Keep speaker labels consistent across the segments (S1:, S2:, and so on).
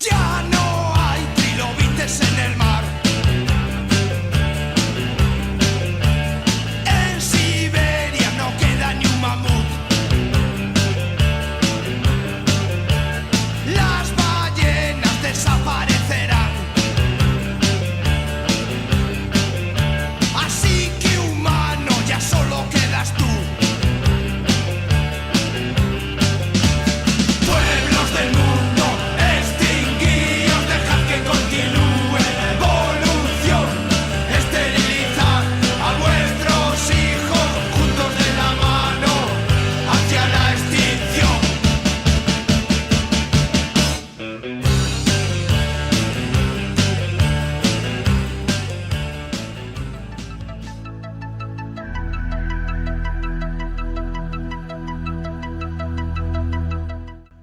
S1: Ya no hay trilobites en el mar. En Siberia no queda ni un mamut. Las ballenas desaparecerán. Así que humano, ya solo quedas tú. Pueblos del mundo, extinguíos, dejad que continúe la evolución. Esterilizad a vuestros hijos, juntos de la mano hacia la extinción.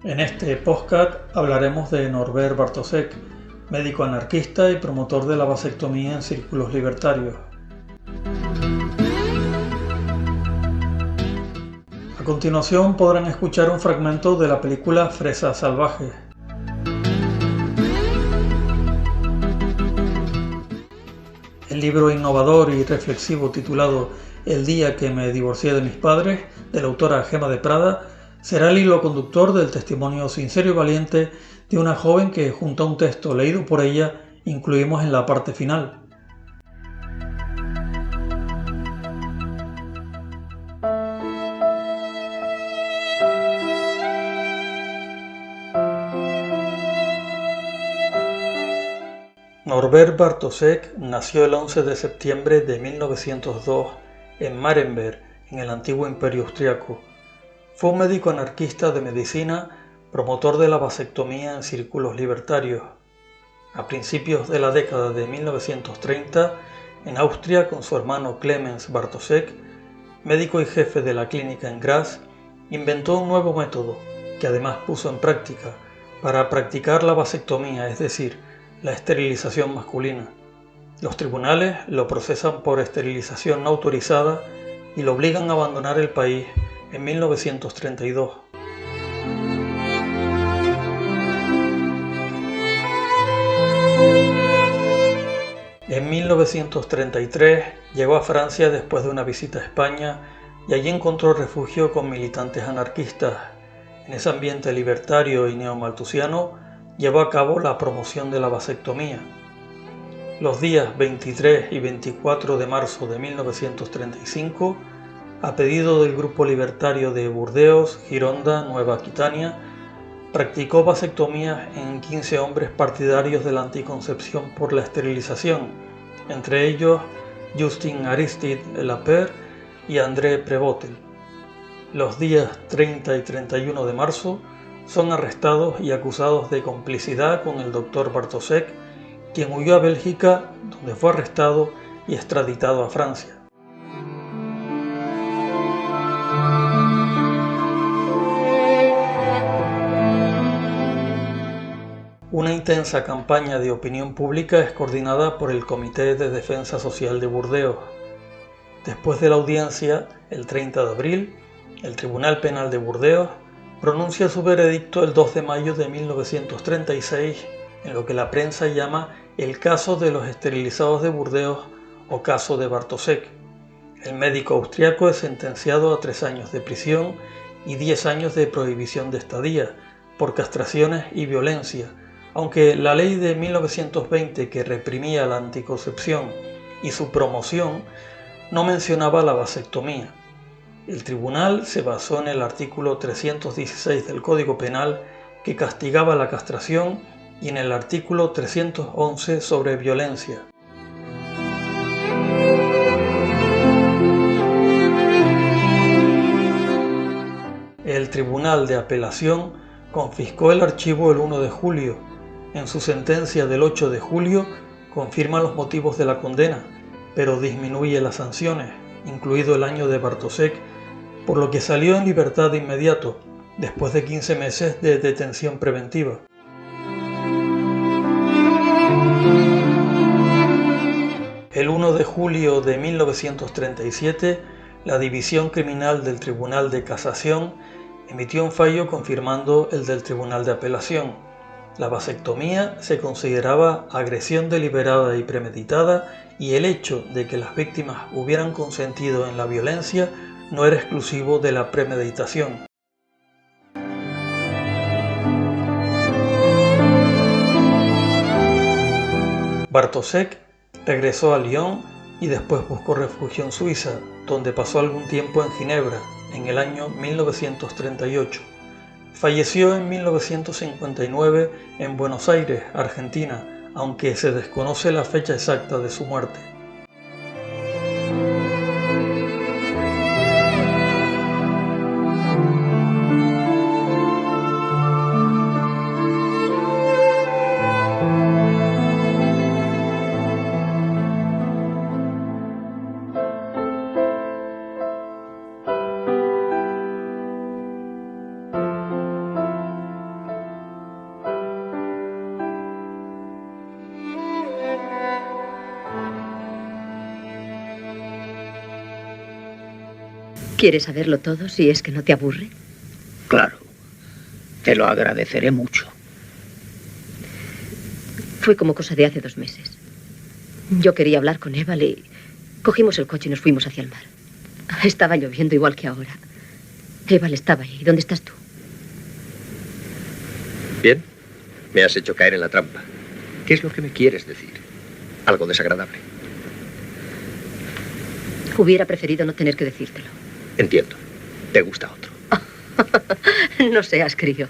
S2: En este podcast hablaremos de Norbert Bartosek, médico anarquista y promotor de la vasectomía en círculos libertarios. A continuación podrán escuchar un fragmento de la película Fresas salvajes. El libro innovador y reflexivo titulado El día que me divorcié de mis padres, de la autora Gemma de Prada, será el hilo conductor del testimonio sincero y valiente de una joven que, junto a un texto leído por ella, incluimos en la parte final. Norbert Bartosek nació el 11 de septiembre de 1902 en Marienberg, en el antiguo Imperio Austriaco. Fue un médico anarquista de medicina, promotor de la vasectomía en círculos libertarios. A principios de la década de 1930, en Austria, con su hermano Clemens Bartosek, médico y jefe de la clínica en Graz, inventó un nuevo método, que además puso en práctica, para practicar la vasectomía, es decir, la esterilización masculina. Los tribunales lo procesan por esterilización no autorizada y lo obligan a abandonar el país en 1932. En 1933 llegó a Francia después de una visita a España y allí encontró refugio con militantes anarquistas. En ese ambiente libertario y neomalthusiano llevó a cabo la promoción de la vasectomía. Los días 23 y 24 de marzo de 1935, a pedido del grupo libertario de Burdeos, Gironda, Nueva Aquitania, practicó vasectomías en 15 hombres partidarios de la anticoncepción por la esterilización, entre ellos Justin Aristide Lapeyre y André Prévotel. Los días 30 y 31 de marzo son arrestados y acusados de complicidad con el Dr. Bartosek, quien huyó a Bélgica, donde fue arrestado y extraditado a Francia. Una intensa campaña de opinión pública es coordinada por el Comité de Defensa Social de Burdeos. Después de la audiencia, el 30 de abril, el Tribunal Penal de Burdeos pronuncia su veredicto el 2 de mayo de 1936 en lo que la prensa llama el caso de los esterilizados de Burdeos o caso de Bartosek. El médico austriaco es sentenciado a 3 años de prisión y 10 años de prohibición de estadía por castraciones y violencia, aunque la ley de 1920 que reprimía la anticoncepción y su promoción no mencionaba la vasectomía. El tribunal se basó en el artículo 316 del Código Penal que castigaba la castración y en el artículo 311 sobre violencia. El Tribunal de Apelación confiscó el archivo el 1 de julio. En su sentencia del 8 de julio confirma los motivos de la condena, pero disminuye las sanciones, incluido el año de Bartosek, por lo que salió en libertad de inmediato, después de 15 meses de detención preventiva. El 1 de julio de 1937, la División Criminal del Tribunal de Casación emitió un fallo confirmando el del Tribunal de Apelación. La vasectomía se consideraba agresión deliberada y premeditada y el hecho de que las víctimas hubieran consentido en la violencia no era exclusivo de la premeditación. Bartosek regresó a Lyon y después buscó refugio en Suiza, donde pasó algún tiempo en Ginebra, en el año 1938. Falleció en 1959 en Buenos Aires, Argentina, aunque se desconoce la fecha exacta de su muerte.
S3: ¿Quieres saberlo todo si es que no te aburre?
S4: Claro, te lo agradeceré mucho.
S3: Fue como cosa de hace 2 meses. Yo quería hablar con Eva y cogimos el coche y nos fuimos hacia el mar. Estaba lloviendo igual que ahora. Eva estaba ahí. ¿Dónde estás tú?
S5: Bien, me has hecho caer en la trampa. ¿Qué es lo que me quieres decir? Algo desagradable.
S3: Hubiera preferido no tener que decírtelo.
S5: Entiendo. Te gusta otro.
S3: No seas crío.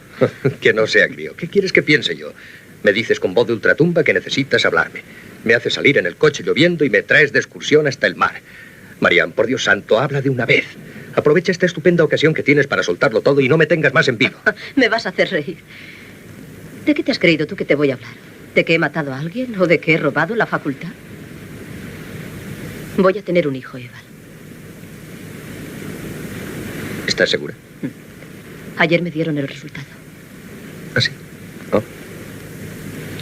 S5: Que no sea crío. ¿Qué quieres que piense yo? Me dices con voz de ultratumba que necesitas hablarme. Me haces salir en el coche lloviendo y me traes de excursión hasta el mar. Marian, por Dios santo, habla de una vez. Aprovecha esta estupenda ocasión que tienes para soltarlo todo y no me tengas más en vilo.
S3: Me vas a hacer reír. ¿De qué te has creído tú que te voy a hablar? ¿De que he matado a alguien o de que he robado la facultad? Voy a tener un hijo, Eva.
S5: ¿Estás segura?
S3: Ayer me dieron el resultado.
S5: ¿Ah, sí? Oh.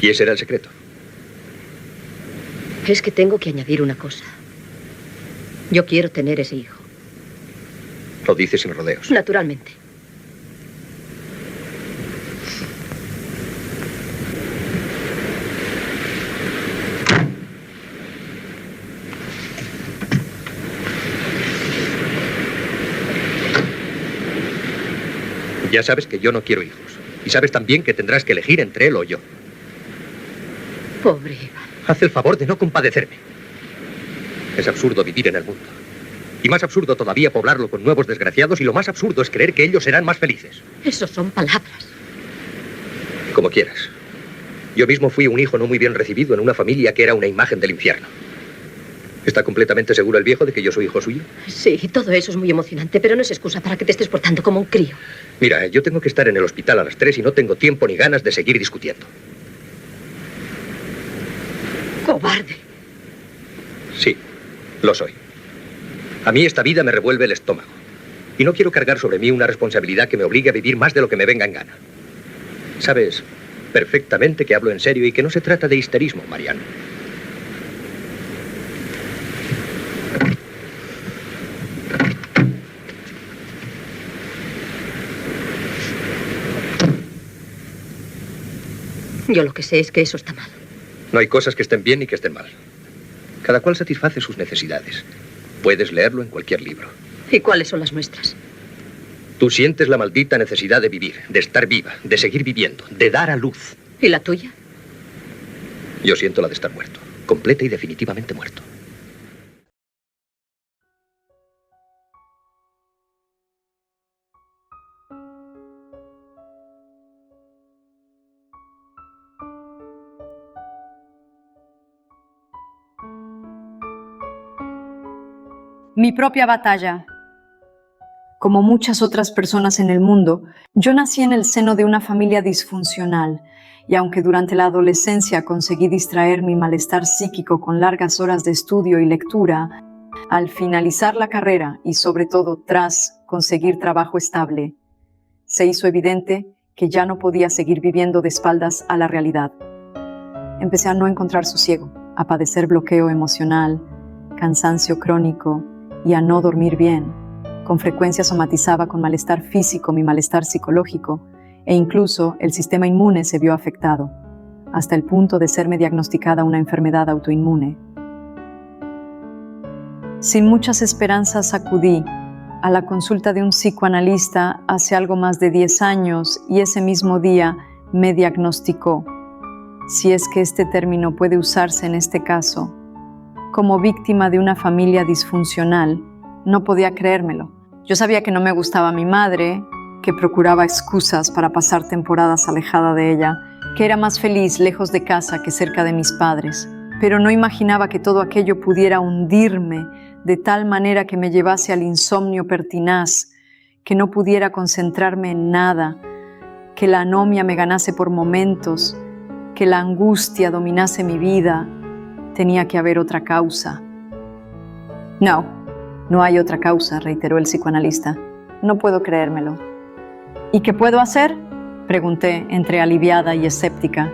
S5: ¿Y ese era el secreto?
S3: Es que tengo que añadir una cosa. Yo quiero tener ese hijo.
S5: Lo dices sin rodeos.
S3: Naturalmente.
S5: Ya sabes que yo no quiero hijos. Y sabes también que tendrás que elegir entre él o yo.
S3: Pobre Eva.
S5: Haz el favor de no compadecerme. Es absurdo vivir en el mundo. Y más absurdo todavía poblarlo con nuevos desgraciados, y lo más absurdo es creer que ellos serán más felices.
S3: Eso son palabras.
S5: Como quieras. Yo mismo fui un hijo no muy bien recibido en una familia que era una imagen del infierno. ¿Está completamente seguro el viejo de que yo soy hijo suyo?
S3: Sí, todo eso es muy emocionante, pero no es excusa para que te estés portando como un crío.
S5: Mira, yo tengo que estar en el hospital a las 3 y no tengo tiempo ni ganas de seguir discutiendo.
S3: ¡Cobarde!
S5: Sí, lo soy. A mí esta vida me revuelve el estómago. Y no quiero cargar sobre mí una responsabilidad que me obligue a vivir más de lo que me venga en gana. Sabes perfectamente que hablo en serio y que no se trata de histerismo, Marian.
S3: Yo lo que sé es que eso está mal.
S5: No hay cosas que estén bien ni que estén mal. Cada cual satisface sus necesidades. Puedes leerlo en cualquier libro.
S3: ¿Y cuáles son las nuestras?
S5: Tú sientes la maldita necesidad de vivir, de estar viva, de seguir viviendo, de dar a luz.
S3: ¿Y la tuya?
S5: Yo siento la de estar muerto, completa y definitivamente muerto.
S6: Mi propia batalla. Como muchas otras personas en el mundo, yo nací en el seno de una familia disfuncional, y aunque durante la adolescencia conseguí distraer mi malestar psíquico con largas horas de estudio y lectura, al finalizar la carrera y sobre todo tras conseguir trabajo estable, se hizo evidente que ya no podía seguir viviendo de espaldas a la realidad. Empecé a no encontrar sosiego, a padecer bloqueo emocional, cansancio crónico y a no dormir bien. Con frecuencia somatizaba con malestar físico mi malestar psicológico e incluso el sistema inmune se vio afectado, hasta el punto de serme diagnosticada una enfermedad autoinmune. Sin muchas esperanzas acudí a la consulta de un psicoanalista hace algo más de 10 años y ese mismo día me diagnosticó, si es que este término puede usarse en este caso, como víctima de una familia disfuncional. No podía creérmelo. Yo sabía que no me gustaba mi madre, que procuraba excusas para pasar temporadas alejada de ella, que era más feliz lejos de casa que cerca de mis padres, pero no imaginaba que todo aquello pudiera hundirme de tal manera que me llevase al insomnio pertinaz, que no pudiera concentrarme en nada, que la anomia me ganase por momentos, que la angustia dominase mi vida. Tenía que haber otra causa. No hay otra causa, reiteró el psicoanalista. No puedo creérmelo. ¿Y qué puedo hacer?, pregunté entre aliviada y escéptica.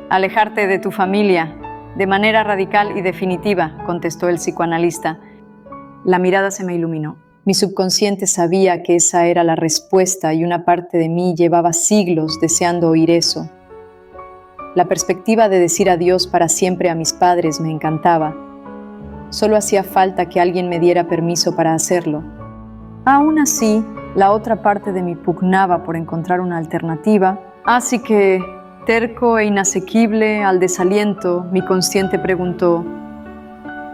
S6: Alejarte de tu familia, de manera radical y definitiva, contestó el psicoanalista. La mirada se me iluminó. Mi subconsciente sabía que esa era la respuesta y una parte de mí llevaba siglos deseando oír eso. La perspectiva de decir adiós para siempre a mis padres me encantaba. Solo hacía falta que alguien me diera permiso para hacerlo. Aún así, la otra parte de mí pugnaba por encontrar una alternativa, así que, terco e inasequible al desaliento, mi consciente preguntó: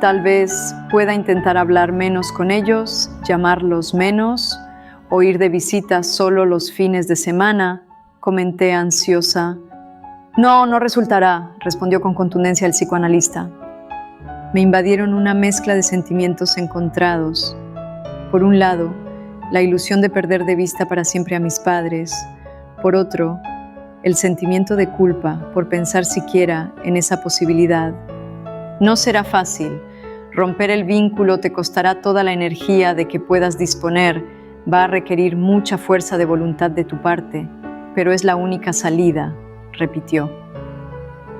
S6: tal vez pueda intentar hablar menos con ellos, llamarlos menos, o ir de visita solo los fines de semana, comenté ansiosa. No resultará, respondió con contundencia el psicoanalista. Me invadieron una mezcla de sentimientos encontrados. Por un lado, la ilusión de perder de vista para siempre a mis padres. Por otro, el sentimiento de culpa por pensar siquiera en esa posibilidad. No será fácil. Romper el vínculo te costará toda la energía de que puedas disponer. Va a requerir mucha fuerza de voluntad de tu parte, pero es la única salida, repitió.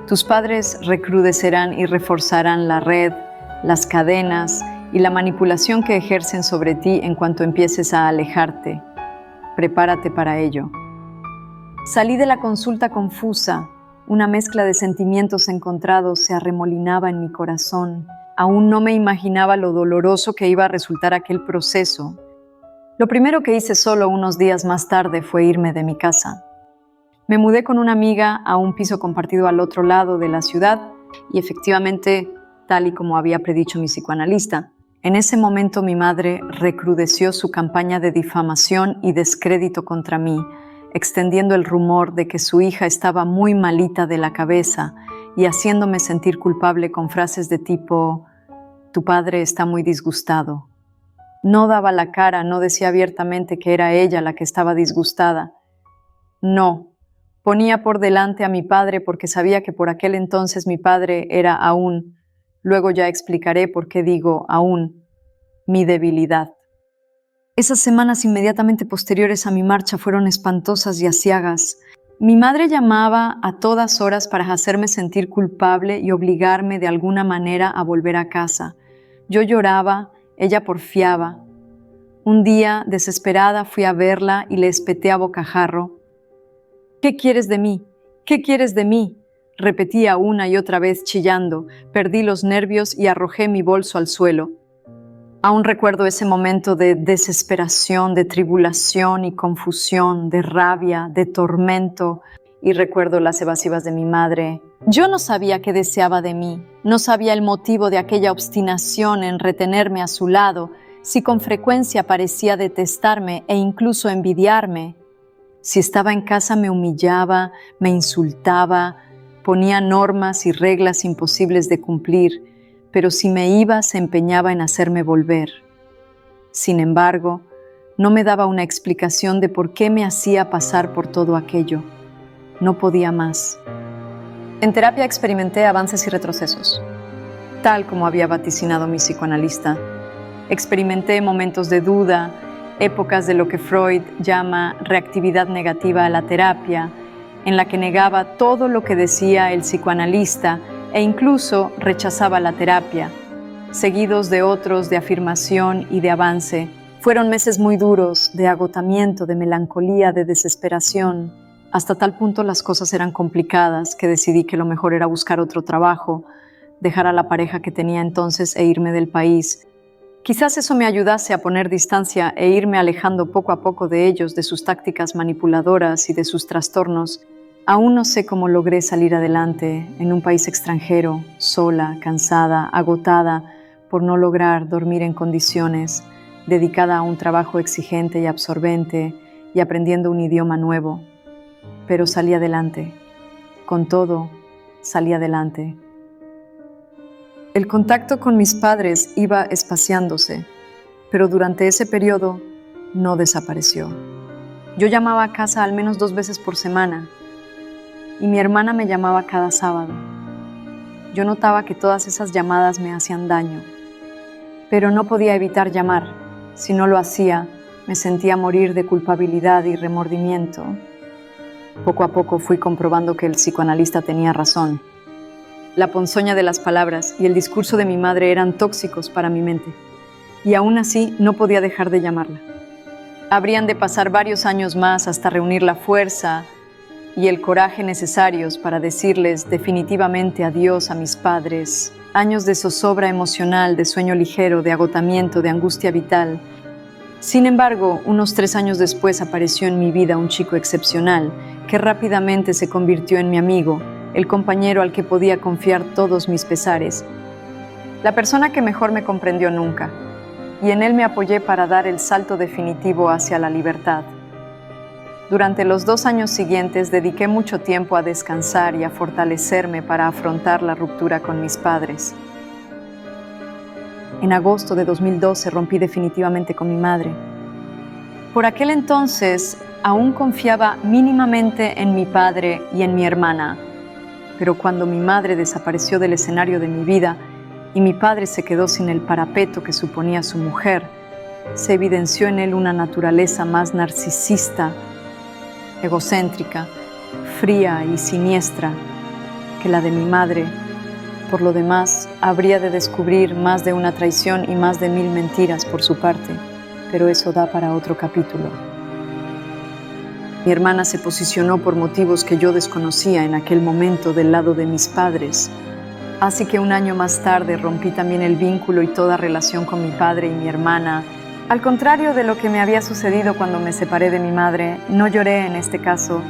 S6: Tus padres recrudecerán y reforzarán la red, las cadenas y la manipulación que ejercen sobre ti en cuanto empieces a alejarte. Prepárate para ello. Salí de la consulta confusa. Una mezcla de sentimientos encontrados se arremolinaba en mi corazón. Aún no me imaginaba lo doloroso que iba a resultar aquel proceso. Lo primero que hice solo unos días más tarde fue irme de mi casa. Me mudé con una amiga a un piso compartido al otro lado de la ciudad y efectivamente, tal y como había predicho mi psicoanalista, en ese momento mi madre recrudeció su campaña de difamación y descrédito contra mí, extendiendo el rumor de que su hija estaba muy malita de la cabeza y haciéndome sentir culpable con frases de tipo: tu padre está muy disgustado. No daba la cara, no decía abiertamente que era ella la que estaba disgustada. No. Ponía por delante a mi padre porque sabía que por aquel entonces mi padre era aún, luego ya explicaré por qué digo aún, mi debilidad. Esas semanas inmediatamente posteriores a mi marcha fueron espantosas y aciagas. Mi madre llamaba a todas horas para hacerme sentir culpable y obligarme de alguna manera a volver a casa. Yo lloraba, ella porfiaba. Un día, desesperada, fui a verla y le espeté a bocajarro: ¿qué quieres de mí? ¿Qué quieres de mí?, repetía una y otra vez chillando. Perdí los nervios y arrojé mi bolso al suelo. Aún recuerdo ese momento de desesperación, de tribulación y confusión, de rabia, de tormento, y recuerdo las evasivas de mi madre. Yo no sabía qué deseaba de mí, no sabía el motivo de aquella obstinación en retenerme a su lado, si con frecuencia parecía detestarme e incluso envidiarme. Si estaba en casa me humillaba, me insultaba, ponía normas y reglas imposibles de cumplir, pero si me iba se empeñaba en hacerme volver. Sin embargo, no me daba una explicación de por qué me hacía pasar por todo aquello. No podía más. En terapia experimenté avances y retrocesos, tal como había vaticinado mi psicoanalista. Experimenté momentos de duda, épocas de lo que Freud llama reactividad negativa a la terapia, en la que negaba todo lo que decía el psicoanalista e incluso rechazaba la terapia. seguidos de otros de afirmación y de avance. Fueron meses muy duros, de agotamiento, de melancolía, de desesperación. Hasta tal punto las cosas eran complicadas que decidí que lo mejor era buscar otro trabajo, dejar a la pareja que tenía entonces e irme del país. Quizás eso me ayudase a poner distancia e irme alejando poco a poco de ellos, de sus tácticas manipuladoras y de sus trastornos. Aún no sé cómo logré salir adelante en un país extranjero, sola, cansada, agotada por no lograr dormir en condiciones, dedicada a un trabajo exigente y absorbente y aprendiendo un idioma nuevo. Pero salí adelante. Con todo, salí adelante. El contacto con mis padres iba espaciándose, pero durante ese periodo no desapareció. Yo llamaba a casa al menos 2 veces por semana y mi hermana me llamaba cada sábado. Yo notaba que todas esas llamadas me hacían daño, pero no podía evitar llamar. Si no lo hacía, me sentía morir de culpabilidad y remordimiento. Poco a poco fui comprobando que el psicoanalista tenía razón. La ponzoña de las palabras y el discurso de mi madre eran tóxicos para mi mente, y aún así no podía dejar de llamarla. Habrían de pasar varios años más hasta reunir la fuerza y el coraje necesarios para decirles definitivamente adiós a mis padres. Años de zozobra emocional, de sueño ligero, de agotamiento, de angustia vital. Sin embargo, unos 3 años después apareció en mi vida un chico excepcional que rápidamente se convirtió en mi amigo, el compañero al que podía confiar todos mis pesares, la persona que mejor me comprendió nunca, y en él me apoyé para dar el salto definitivo hacia la libertad. Durante los 2 años siguientes dediqué mucho tiempo a descansar y a fortalecerme para afrontar la ruptura con mis padres. En agosto de 2012 rompí definitivamente con mi madre. Por aquel entonces aún confiaba mínimamente en mi padre y en mi hermana, pero cuando mi madre desapareció del escenario de mi vida y mi padre se quedó sin el parapeto que suponía su mujer, se evidenció en él una naturaleza más narcisista, egocéntrica, fría y siniestra que la de mi madre. Por lo demás, habría de descubrir más de una traición y más de 1000 mentiras por su parte, pero eso da para otro capítulo. Mi hermana se posicionó por motivos que yo desconocía en aquel momento del lado de mis padres. Así que 1 año más tarde rompí también el vínculo y toda relación con mi padre y mi hermana. Al contrario de lo que me había sucedido cuando me separé de mi madre, no lloré en este caso.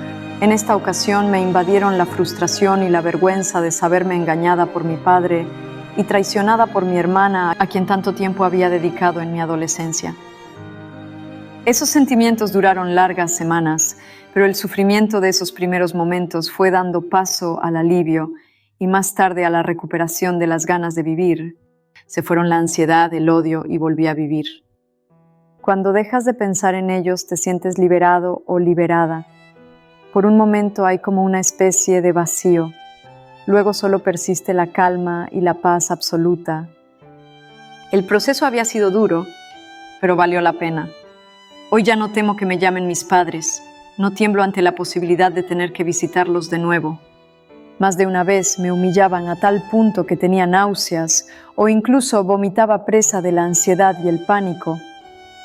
S6: En esta ocasión me invadieron la frustración y la vergüenza de saberme engañada por mi padre y traicionada por mi hermana, a quien tanto tiempo había dedicado en mi adolescencia. Esos sentimientos duraron largas semanas, pero el sufrimiento de esos primeros momentos fue dando paso al alivio y más tarde a la recuperación de las ganas de vivir. Se fueron la ansiedad, el odio y volví a vivir. Cuando dejas de pensar en ellos, te sientes liberado o liberada. Por un momento hay como una especie de vacío. Luego solo persiste la calma y la paz absoluta. El proceso había sido duro, pero valió la pena. Hoy ya no temo que me llamen mis padres. No tiemblo ante la posibilidad de tener que visitarlos de nuevo. Más de una vez me humillaban a tal punto que tenía náuseas o incluso vomitaba presa de la ansiedad y el pánico.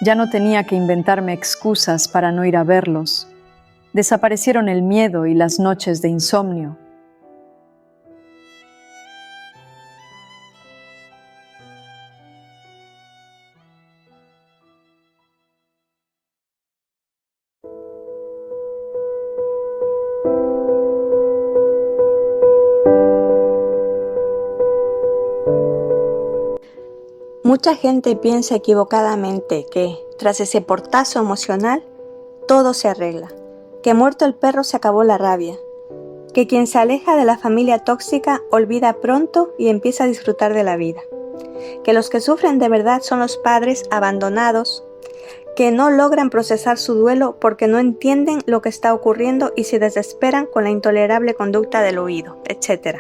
S6: Ya no tenía que inventarme excusas para no ir a verlos. Desaparecieron el miedo y las noches de insomnio.
S7: Mucha gente piensa equivocadamente que, tras ese portazo emocional, todo se arregla, que muerto el perro se acabó la rabia, que quien se aleja de la familia tóxica olvida pronto y empieza a disfrutar de la vida, que los que sufren de verdad son los padres abandonados, que no logran procesar su duelo porque no entienden lo que está ocurriendo y se desesperan con la intolerable conducta del huido, etc.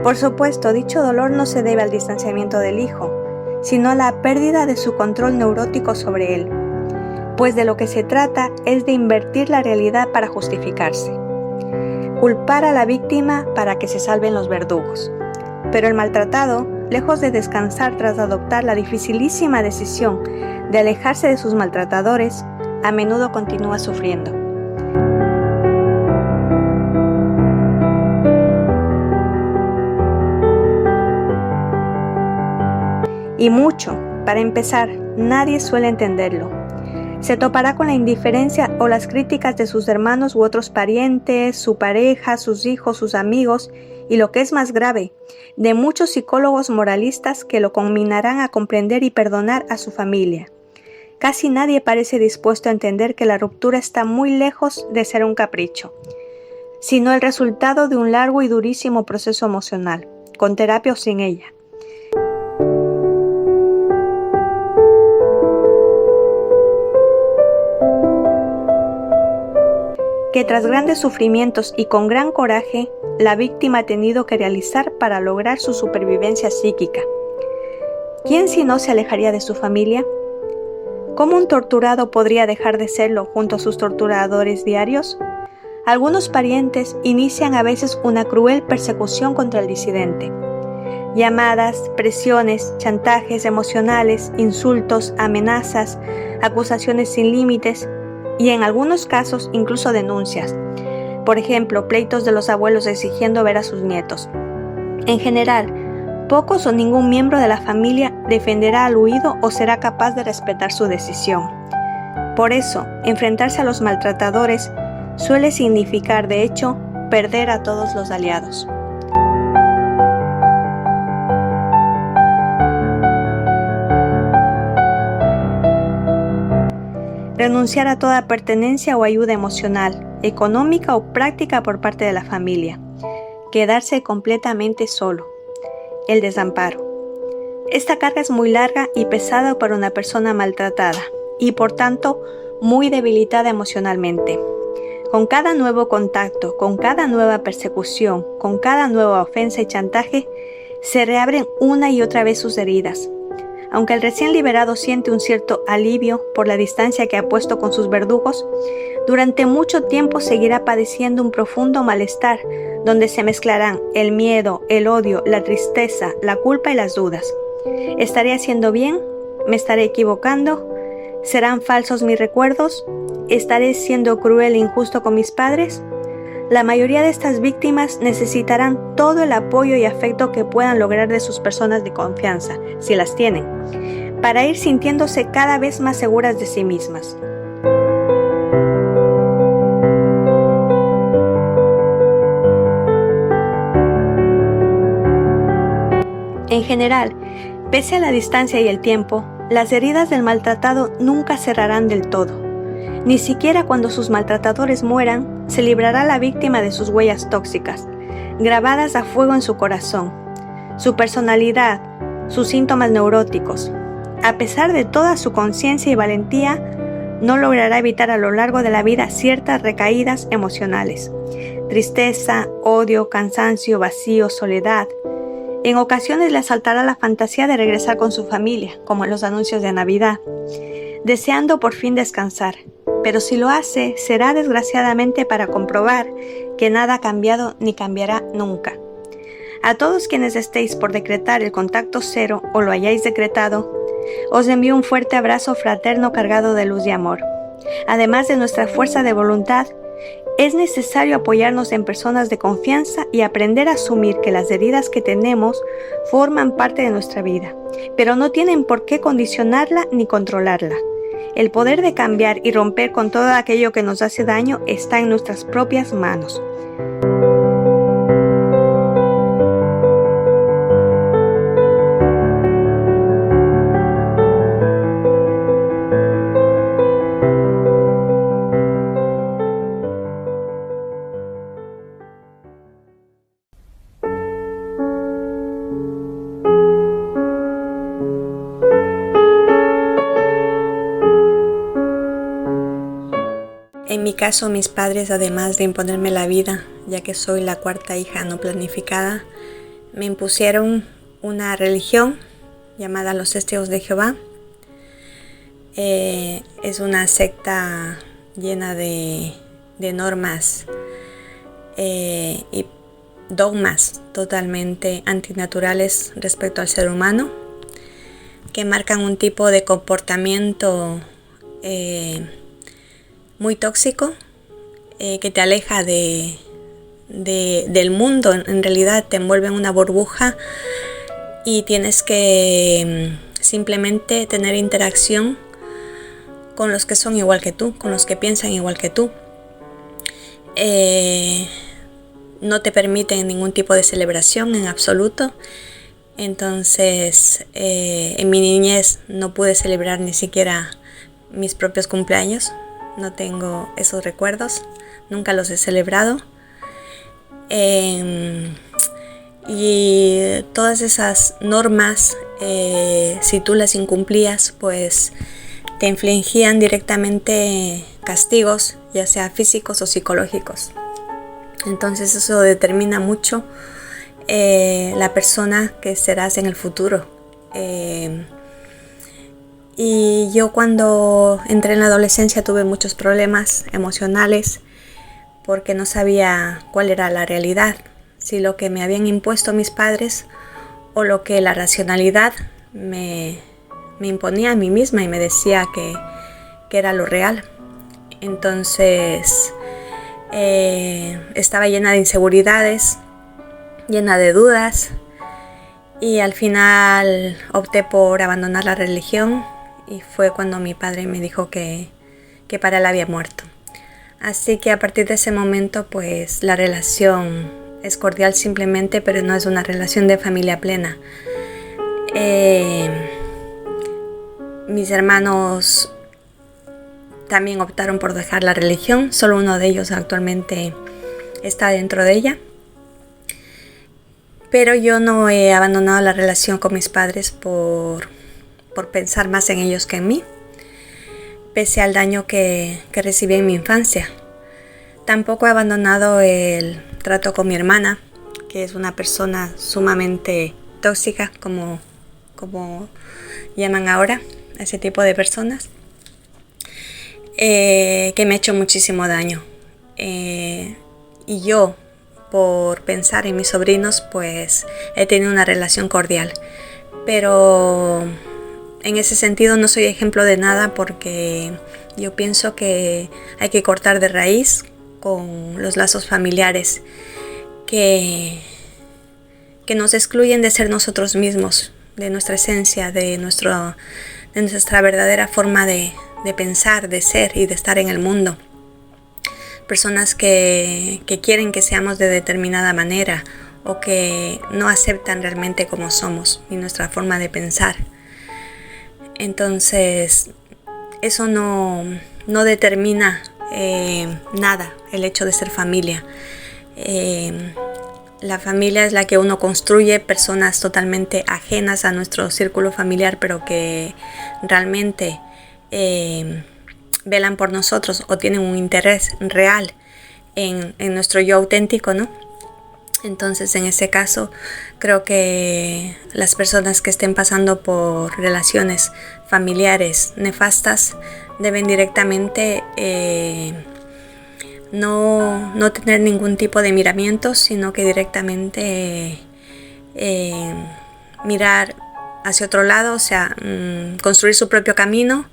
S7: Por supuesto, dicho dolor no se debe al distanciamiento del hijo, sino a la pérdida de su control neurótico sobre él. pues de lo que se trata es de invertir la realidad para justificarse. Culpar a la víctima para que se salven los verdugos. Pero el maltratado, lejos de descansar tras adoptar la dificilísima decisión de alejarse de sus maltratadores, a menudo continúa sufriendo. Y mucho, para empezar, nadie suele entenderlo. Se topará con la indiferencia o las críticas de sus hermanos u otros parientes, su pareja, sus hijos, sus amigos y, lo que es más grave, de muchos psicólogos moralistas que lo conminarán a comprender y perdonar a su familia. Casi nadie parece dispuesto a entender que la ruptura está muy lejos de ser un capricho, sino el resultado de un largo y durísimo proceso emocional, con terapia o sin ella. Que tras grandes sufrimientos y con gran coraje, la víctima ha tenido que realizar para lograr su supervivencia psíquica. ¿Quién si no se alejaría de su familia? ¿Cómo un torturado podría dejar de serlo junto a sus torturadores diarios? Algunos parientes inician a veces una cruel persecución contra el disidente. Llamadas, presiones, chantajes emocionales, insultos, amenazas, acusaciones sin límites, y en algunos casos incluso denuncias. Por ejemplo, pleitos de los abuelos exigiendo ver a sus nietos. En general, pocos o ningún miembro de la familia defenderá al huido o será capaz de respetar su decisión. Por eso, enfrentarse a los maltratadores suele significar, de hecho, perder a todos los aliados. Renunciar a toda pertenencia o ayuda emocional, económica o práctica por parte de la familia. Quedarse completamente solo. El desamparo. Esta carga es muy larga y pesada para una persona maltratada y, por tanto, muy debilitada emocionalmente. Con cada nuevo contacto, con cada nueva persecución, con cada nueva ofensa y chantaje, se reabren una y otra vez sus heridas. Aunque el recién liberado siente un cierto alivio por la distancia que ha puesto con sus verdugos, durante mucho tiempo seguirá padeciendo un profundo malestar, donde se mezclarán el miedo, el odio, la tristeza, la culpa y las dudas. ¿Estaré haciendo bien? ¿Me estaré equivocando? ¿Serán falsos mis recuerdos? ¿Estaré siendo cruel e injusto con mis padres? La mayoría de estas víctimas necesitarán todo el apoyo y afecto que puedan lograr de sus personas de confianza, si las tienen, para ir sintiéndose cada vez más seguras de sí mismas. En general, pese a la distancia y el tiempo, las heridas del maltratado nunca cerrarán del todo. Ni siquiera cuando sus maltratadores mueran, se librará la víctima de sus huellas tóxicas, grabadas a fuego en su corazón, su personalidad, sus síntomas neuróticos. A pesar de toda su conciencia y valentía, no logrará evitar a lo largo de la vida ciertas recaídas emocionales. Tristeza, odio, cansancio, vacío, soledad. En ocasiones le asaltará la fantasía de regresar con su familia, como en los anuncios de Navidad, deseando por fin descansar. Pero si lo hace, será desgraciadamente para comprobar que nada ha cambiado ni cambiará nunca. A todos quienes estéis por decretar el contacto cero o lo hayáis decretado, os envío un fuerte abrazo fraterno cargado de luz y amor. Además de nuestra fuerza de voluntad, es necesario apoyarnos en personas de confianza y aprender a asumir que las heridas que tenemos forman parte de nuestra vida, pero no tienen por qué condicionarla ni controlarla. El poder de cambiar y romper con todo aquello que nos hace daño está en nuestras propias manos. En mi caso, mis padres, además de imponerme la vida, ya que soy la cuarta hija no planificada, me impusieron una religión llamada los Testigos de Jehová. Es una secta llena de normas y dogmas totalmente antinaturales respecto al ser humano, que marcan un tipo de comportamiento muy tóxico, que te aleja del mundo. En realidad te envuelve en una burbuja y tienes que simplemente tener interacción con los que son igual que tú, con los que piensan igual que tú. No te permiten ningún tipo de celebración en absoluto. Entonces, en mi niñez no pude celebrar ni siquiera mis propios cumpleaños. No tengo esos recuerdos, nunca los he celebrado. Y todas esas normas, si tú las incumplías, pues te infligían directamente castigos, ya sea físicos o psicológicos. Entonces eso determina mucho la persona que serás en el futuro. Y yo cuando entré en la adolescencia tuve muchos problemas emocionales porque no sabía cuál era la realidad, si lo que me habían impuesto mis padres o lo que la racionalidad me imponía a mí misma y me decía que era lo real. Entonces estaba llena de inseguridades, llena de dudas, y al final opté por abandonar la religión, y fue cuando mi padre me dijo que para él había muerto. Así que a partir de ese momento pues la relación es cordial simplemente, pero no es una relación de familia plena. Mis hermanos también optaron por dejar la religión, solo uno de ellos actualmente está dentro de ella. Pero yo no he abandonado la relación con mis padres por pensar más en ellos que en mí, pese al daño que recibí en mi infancia. Tampoco he abandonado el trato con mi hermana, que es una persona sumamente tóxica, como llaman ahora a ese tipo de personas, que me ha hecho muchísimo daño. Y yo, por pensar en mis sobrinos, pues he tenido una relación cordial. Pero en ese sentido no soy ejemplo de nada, porque yo pienso que hay que cortar de raíz con los lazos familiares que nos excluyen de ser nosotros mismos, de nuestra esencia, de nuestra verdadera forma de pensar, de ser y de estar en el mundo. Personas que quieren que seamos de determinada manera o que no aceptan realmente como somos y nuestra forma de pensar. Entonces, eso no determina nada, el hecho de ser familia. La familia es la que uno construye, personas totalmente ajenas a nuestro círculo familiar, pero que realmente velan por nosotros o tienen un interés real en nuestro yo auténtico, ¿no? Entonces, en ese caso, creo que las personas que estén pasando por relaciones familiares nefastas deben directamente no tener ningún tipo de miramientos, sino que directamente mirar hacia otro lado, o sea, construir su propio camino,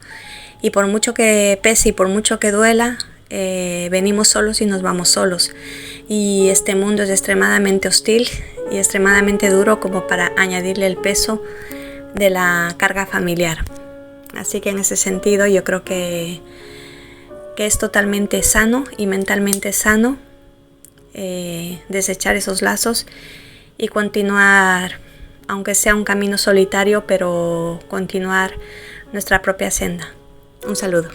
S7: y por mucho que pese y por mucho que duela, venimos solos y nos vamos solos. Y este mundo es extremadamente hostil y extremadamente duro como para añadirle el peso de la carga familiar. Así que en ese sentido yo creo que es totalmente sano y mentalmente sano desechar esos lazos y continuar, aunque sea un camino solitario, pero continuar nuestra propia senda. Un saludo.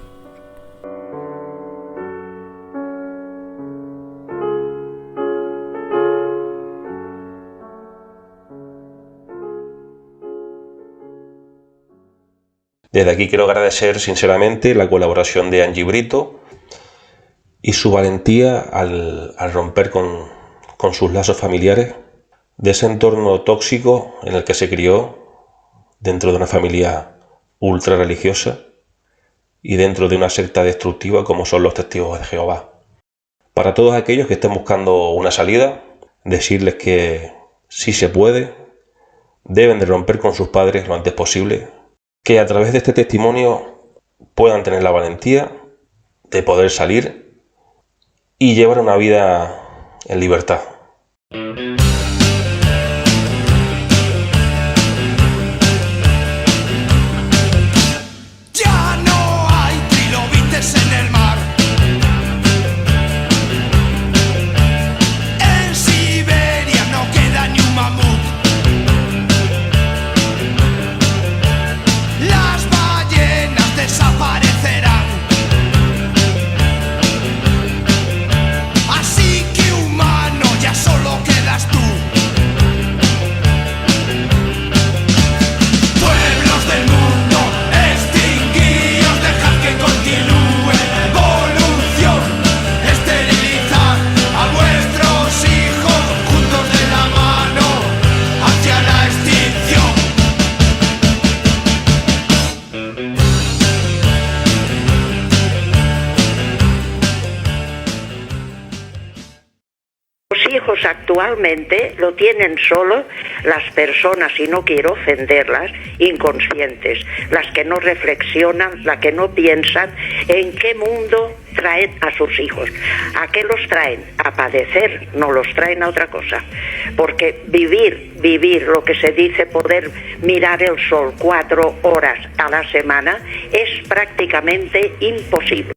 S8: Desde aquí quiero agradecer sinceramente la colaboración de Angie Brito y su valentía al romper con sus lazos familiares, de ese entorno tóxico en el que se crió dentro de una familia ultra religiosa, y dentro de una secta destructiva como son los testigos de Jehová. Para todos aquellos que estén buscando una salida, decirles que si se puede, deben de romper con sus padres lo antes posible, que a través de este testimonio puedan tener la valentía de poder salir y llevar una vida en libertad.
S1: Ya no hay trilobites en el mar. En Siberia no queda ni un mamut. Las ballenas desaparecerán. Así que humano ya solo quedas tú. Pueblos del mundo, extinguíos, dejad que continúe evolución. Esterilizad a vuestros hijos juntos de la mano hacia la extinción.
S9: Los hijos actualmente lo tienen solo las personas, y no quiero ofenderlas, inconscientes, las que no reflexionan, las que no piensan en qué mundo traen a sus hijos. ¿A qué los traen? A padecer, no los traen a otra cosa. Porque vivir lo que se dice poder mirar el sol 4 horas a la semana es prácticamente imposible.